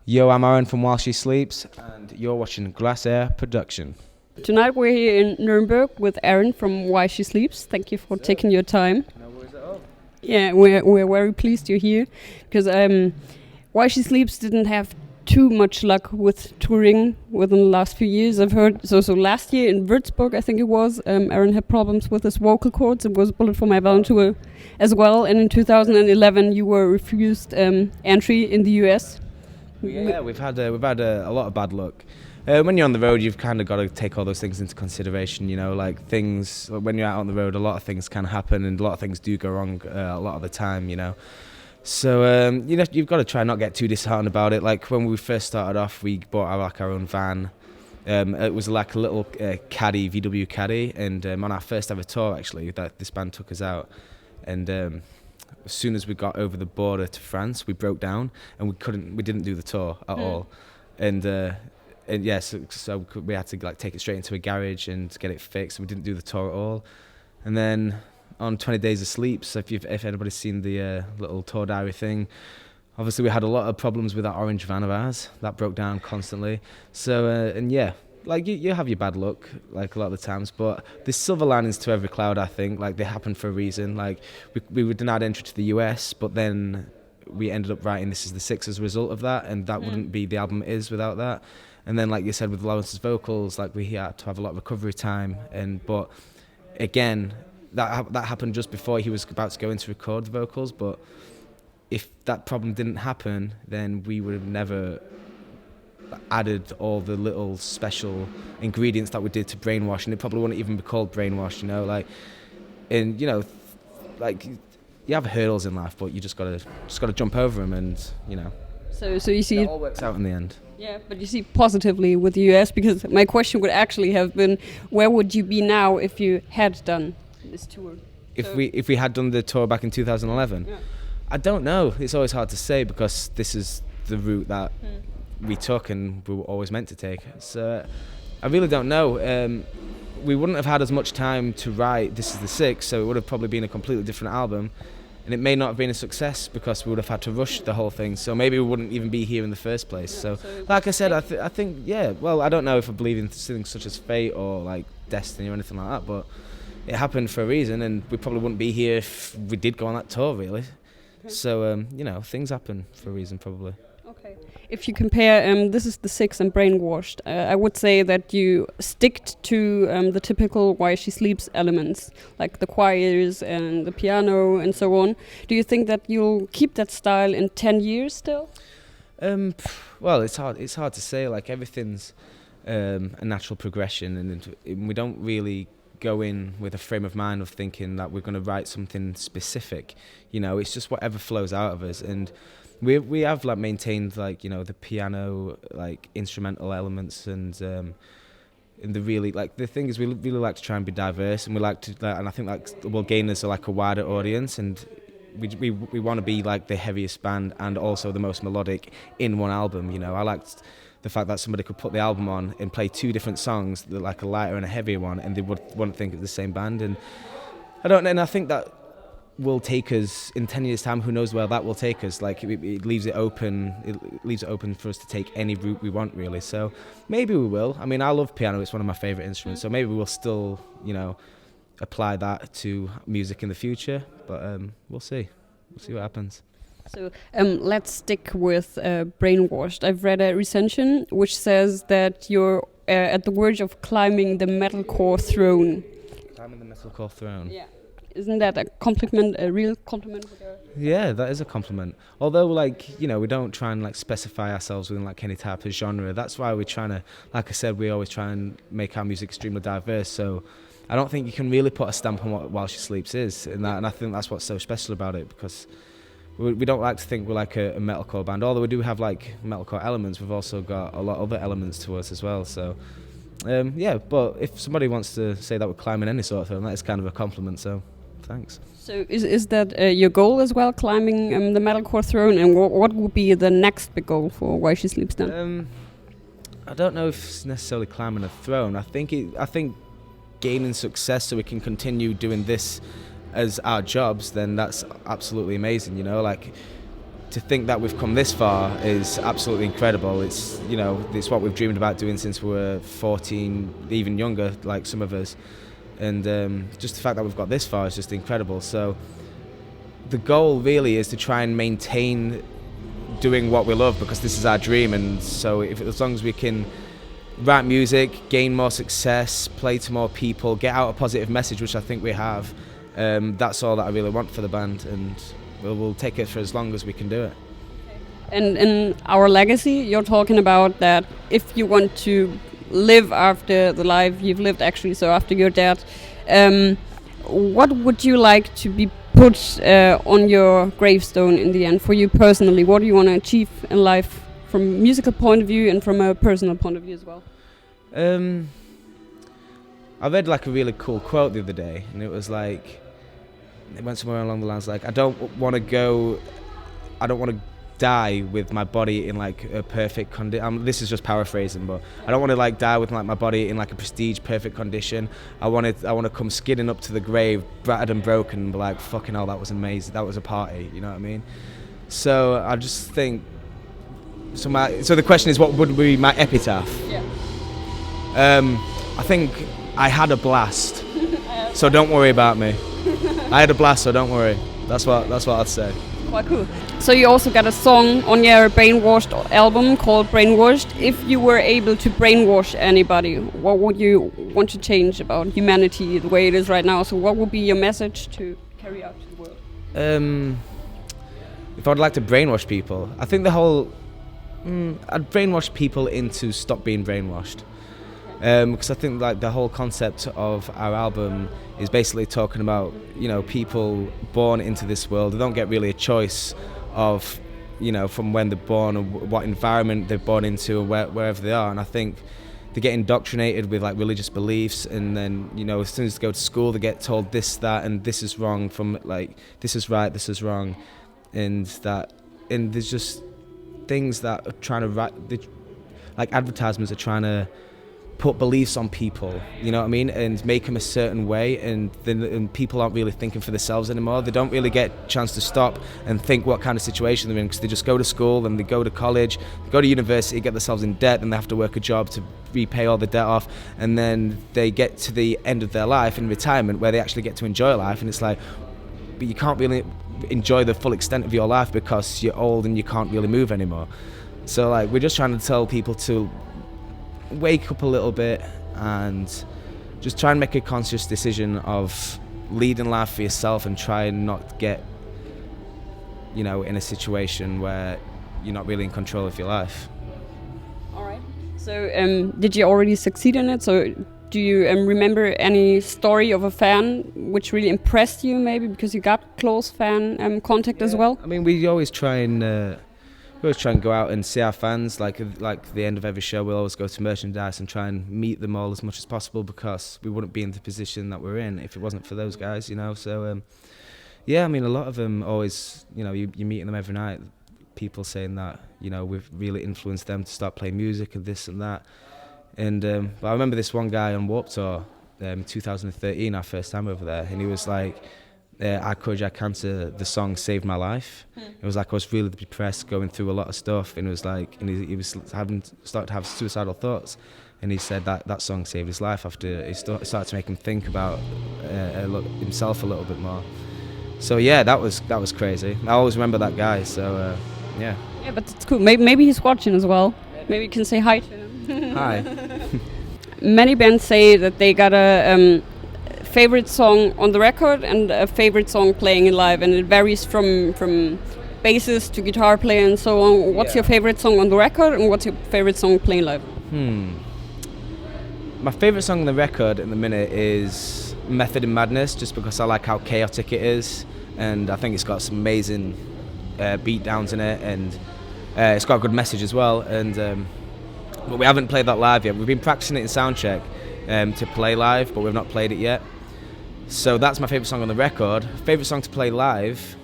Yo, I'm Aaron from While She Sleeps, and you're watching Glass Air Production. Tonight we're here in Nuremberg with Aaron from While She Sleeps. Thank you for taking your time. No worries at all. Yeah, we're very pleased you're here because While She Sleeps didn't have too much luck with touring within the last few years. I've heard so last year in Würzburg, I think it was, Aaron had problems with his vocal cords. It was Bullet for My Valentine as well. And in 2011, you were refused entry in the US. Yeah, we've had a lot of bad luck. When you're on the road, you've kind of got to take all those things into consideration. You know, like things when you're out on the road, a lot of things can happen, and a lot of things do go wrong a lot of the time. You know, so you've got to try not get too disheartened about it. Like when we first started off, we bought our own van. It was like a little caddy, VW caddy, and on our first ever tour, actually, that this band took us out, and as soon as we got over the border to France, we broke down and we didn't do the tour at all, and yes, so we had to like take it straight into a garage and get it fixed, and we didn't do the tour at all. And then on 20 Days of Sleep, so if anybody's seen the little tour diary thing, obviously we had a lot of problems with that orange van of ours that broke down constantly. So and yeah, like you have your bad luck like a lot of the times, but there's silver linings to every cloud. I think like they happen for a reason. Like we were denied entry to the US, but then we ended up writing This Is the Six as a result of that, and that wouldn't be the album it is without that. And then like you said with Lawrence's vocals, like we had to have a lot of recovery time, but again that happened just before he was about to go in to record the vocals. But if that problem didn't happen, then we would have never added all the little special ingredients that we did to Brainwashed, and it probably wouldn't even be called Brainwashed, you know, like, and you know, like you have hurdles in life, but you just gotta jump over them, and you know. So you see, it all works out in the end. Yeah, but you see positively with the US, because my question would actually have been, where would you be now if you had done this tour? If we had done the tour back in 2011, yeah. I don't know. It's always hard to say because this is the route that we took and we were always meant to take. So I really don't know. We wouldn't have had as much time to write This Is the Six, so it would have probably been a completely different album, and it may not have been a success because we would have had to rush the whole thing. So maybe we wouldn't even be here in the first place. Yeah, so like I said, I think yeah. Well, I don't know if I believe in things such as fate or like destiny or anything like that, but it happened for a reason, and we probably wouldn't be here if we did go on that tour, really. So you know, things happen for a reason, probably. Okay. If you compare This Is the Six and Brainwashed, I would say that you stick to the typical While She Sleeps elements, like the choirs and the piano and so on. Do you think that you'll keep that style in 10 years still? Well, it's hard to say. Like everything's a natural progression, and we don't really go in with a frame of mind of thinking that we're going to write something specific. You know, it's just whatever flows out of us, and we have like maintained like, you know, the piano like instrumental elements, and in the really like the thing is we really like to try and be diverse, and we like to and I think like will gain us like a wider audience, and we want to be like the heaviest band and also the most melodic in one album. You know, I liked the fact that somebody could put the album on and play two different songs, like a lighter and a heavier one, and they wouldn't think it's the same band. And I think that will take us in 10 years' time. Who knows where that will take us? Like it leaves it open. It leaves it open for us to take any route we want, really. So maybe we will. I mean, I love piano; it's one of my favorite instruments. So maybe we'll still, you know, apply that to music in the future. But we'll see. We'll see what happens. So let's stick with Brainwashed. I've read a recension which says that you're at the verge of climbing the metalcore throne. Climbing the metalcore throne? Yeah. Isn't that a compliment, a real compliment? Yeah, that is a compliment. Although, like, you know, we don't try and like specify ourselves within like any type of genre. That's why we're trying to, like I said, we always try and make our music extremely diverse. So I don't think you can really put a stamp on what While She Sleeps is, and I think that's what's so special about it, because we don't like to think we're like a metalcore band. Although we do have like metalcore elements, we've also got a lot of other elements to us as well. So yeah, but if somebody wants to say that we're climbing any sort of thing, that is kind of a compliment. So thanks. So is that your goal as well, climbing the metalcore throne? And what would be the next big goal for While She Sleeps then? I don't know if it's necessarily climbing a throne. I think gaining success so we can continue doing this as our jobs, then that's absolutely amazing. You know, like to think that we've come this far is absolutely incredible. It's, you know, it's what we've dreamed about doing since we were 14, even younger, like some of us. And just the fact that we've got this far is just incredible. So the goal really is to try and maintain doing what we love, because this is our dream. And so as long as we can write music, gain more success, play to more people, get out a positive message, which I think we have, that's all that I really want for the band, and we'll take it for as long as we can do it. And in our legacy, you're talking about that if you want to live after the life you've lived, actually, so after you're dead, what would you like to be put on your gravestone in the end for you personally? What do you want to achieve in life from a musical point of view and from a personal point of view as well? I read like a really cool quote the other day, and it was like, it went somewhere along the lines like, I don't want to die with my body in like a perfect condition. This is just paraphrasing, but I don't want to like die with like my body in like a prestige perfect condition. I want to come skidding up to the grave, battered and broken, and be like, fucking hell, that was amazing, that was a party, you know what I mean? So I just think, so the question is, what would be my epitaph? Yeah. I think I had a blast, so don't worry about me. I had a blast, so don't worry. That's what I'd say. Quite cool. So you also got a song on your Brainwashed album called Brainwashed. If you were able to brainwash anybody, what would you want to change about humanity the way it is right now? So what would be your message to carry out to the world? If I'd like to brainwash people, I think I'd brainwash people into stop being brainwashed. Because I think like the whole concept of our album is basically talking about, you know, people born into this world. They don't get really a choice of, you know, from when they're born or what environment they're born into or wherever they are. And I think they get indoctrinated with like religious beliefs, and then, you know, as soon as they go to school, they get told this, that, and this is wrong from like, this is right, this is wrong, and there's just things that are trying to like advertisements are trying to put beliefs on people, you know what I mean, and make them a certain way, and then people aren't really thinking for themselves anymore. They don't really get a chance to stop and think what kind of situation they're in, because they just go to school and they go to college, they go to university, get themselves in debt, and they have to work a job to repay all the debt off, and then they get to the end of their life in retirement where they actually get to enjoy life, and it's like, but you can't really enjoy the full extent of your life because you're old and you can't really move anymore. So like, we're just trying to tell people to wake up a little bit and just try and make a conscious decision of leading life for yourself, and try and not get, you know, in a situation where you're not really in control of your life. All right. So did you already succeed in it? So do you remember any story of a fan which really impressed you, maybe because you got close fan contact as well? I mean, we always try and go out and see our fans. Like the end of every show, we'll always go to merchandise and try and meet them all as much as possible, because we wouldn't be in the position that we're in if it wasn't for those guys, you know. So yeah, I mean, a lot of them always, you know, you're meeting them every night. People saying that, you know, we've really influenced them to start playing music and this and that. And but I remember this one guy on Warped Tour, 2013, our first time over there, and he was like, I Courage, I Cancer, the song saved my life. It was like I was really depressed, going through a lot of stuff, and it was like, and he was started to have suicidal thoughts, and he said that song saved his life after it started to make him think about himself a little bit more. So yeah, that was crazy. I always remember that guy. So yeah. Yeah, but it's cool. Maybe he's watching as well. Maybe you can say hi to him. Hi. Many bands say that they got a favorite song on the record and a favorite song playing in live, and it varies from bassist to guitar player and so on. What's your favorite song on the record, and what's your favorite song playing live? My favorite song on the record in the minute is Method in Madness, just because I like how chaotic it is, and I think it's got some amazing beat downs in it, and it's got a good message as well. And but we haven't played that live yet. We've been practicing it in soundcheck to play live, but we've not played it yet. So that's my favourite song on the record. Favourite song to play live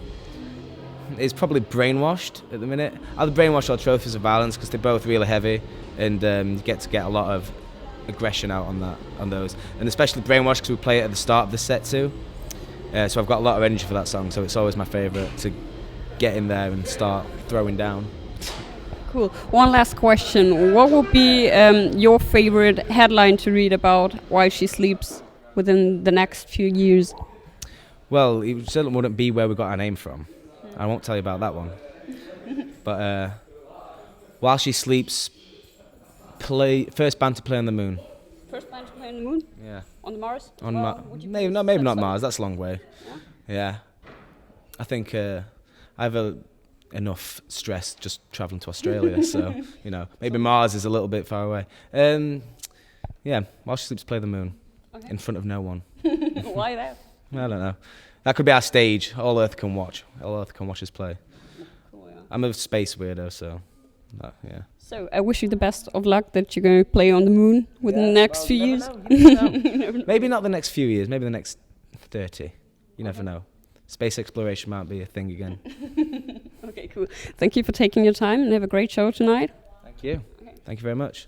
is probably Brainwashed at the minute. Either Brainwashed or Trophies of Violence, because they're both really heavy, and you get a lot of aggression out on those. And especially Brainwashed, because we play it at the start of the set too. So I've got a lot of energy for that song, so it's always my favourite to get in there and start throwing down. Cool. One last question. What would be your favorite headline to read about While She Sleeps within the next few years? Well, it certainly wouldn't be where we got our name from. I won't tell you about that one. But While She Sleeps, first band to play on the moon. First band to play on the moon? Yeah. On Mars? On maybe not Mars. That's a long way. Yeah. I think I have enough stress just travelling to Australia, so maybe Mars is a little bit far away. Yeah, While She Sleeps, play the moon in front of no one. Why that? I don't know. That could be our stage. All Earth can watch. All Earth can watch us play. Cool, yeah. I'm a space weirdo, so yeah. So I wish you the best of luck that you're going to play on the moon within the next few years. Maybe not the next few years. Maybe the next 30. You never know. Space exploration might be a thing again. Okay, cool. Thank you for taking your time and have a great show tonight. Thank you. Okay. Thank you very much.